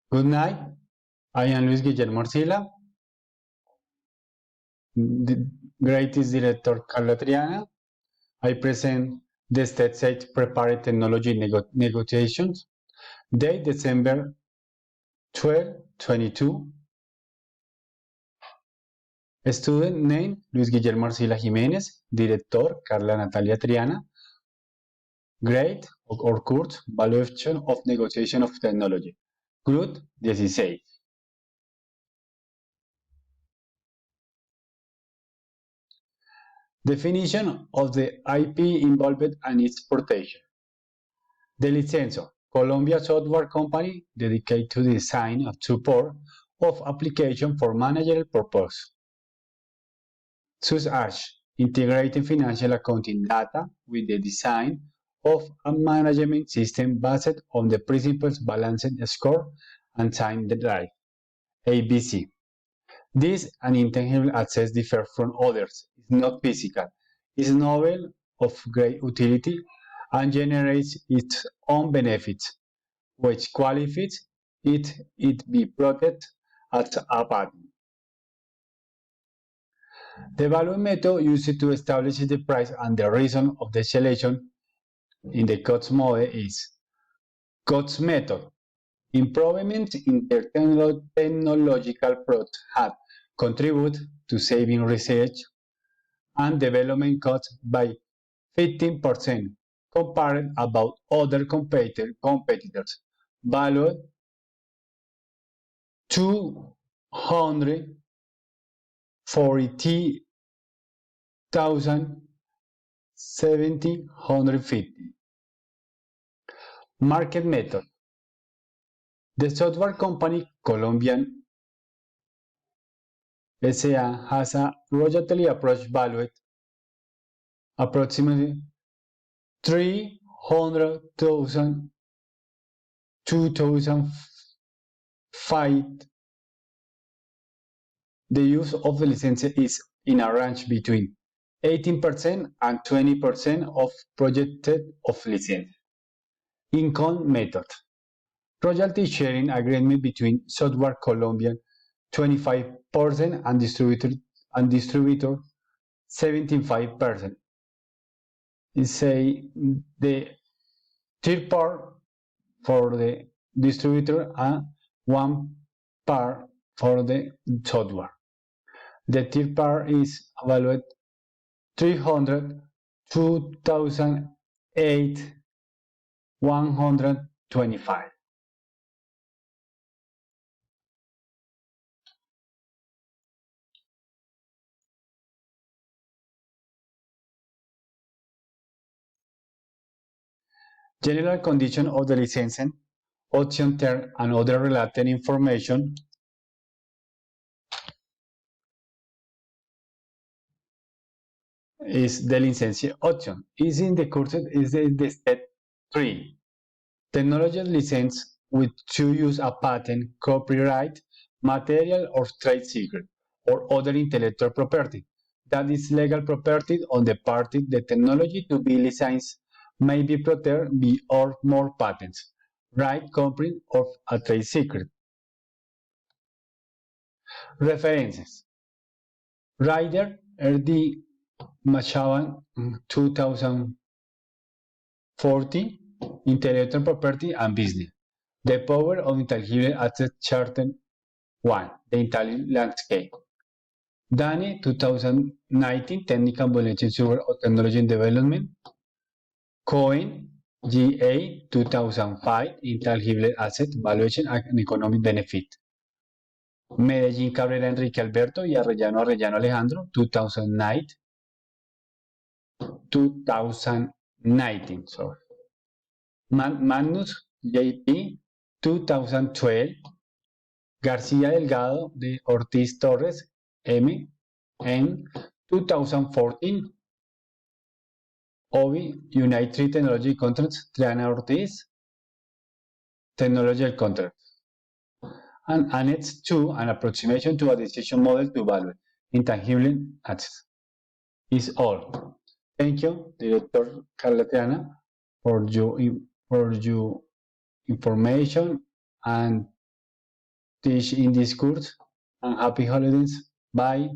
Good night. I am Luis Guillermo Arcila, the greatest director Carla Triana. I present the State Site Prepared Technology Negotiations, date December 12, 22. Student name Luis Guillermo Arcila Jiménez, director Carla Natalia Triana, grade or course Valuation of Negotiation of Technology, Group 16. Definition of the IP involved and its protection. The Licenso, Colombia software company dedicated to the design and support of applications for managerial purposes, such as integrating financial accounting data with the design of a management system based on the principles balanced score and time drive, ABC. This an intangible access differs from others, is not physical, is novel, of great utility, and generates its own benefits, which qualifies it be protected as a patent. The value method used to establish the price and the reason of the selection in the COTS model is COTS method. Improvements in the technological product have contributed to saving research and development costs by 15% compared about other competitors, valued 240,750. Market method. The software company Colombian SA has a royalty approach valued approximately 300,000 2005. The use of the license is in a range between 18% and 20% of projected of license. Income method. Royalty sharing agreement between Software Colombian 25% and distributor 75%. Say the third part for the distributor and one part for the software. The third part is evaluated 300, 2008, 125. General condition of the licensing, option term, and other related information is the license option. Is in the course is the step 3. Technology license with to use a patent, copyright, material or trade secret, or other intellectual property that is legal property on the party. The technology to be licensed may be protected by or more patents, right, copyright, or a trade secret. References. Ryder, R.D. Machavan, 2040, Intellectual Property and Business. The Power of Intangible Assets Charter 1, The Intelligent Landscape. Dani, 2019, Technical Evaluation Software of Technology and Development. Cohen, G.A., 2005, Intangible Asset Valuation and Economic Benefit. Medellín Cabrera Enrique Alberto y Arrellano Alejandro, 2019, sorry. Magnus, J.P., 2012. García Delgado de Ortiz Torres, M. en 2014. OBI, United Technology Contracts, Triana Ortiz, Technology Contracts. And Annex 2, an approximation to a decision model to evaluate intangible assets. Is all. Thank you, Director Carla Triana, for your information and teach in this course, and happy holidays. Bye.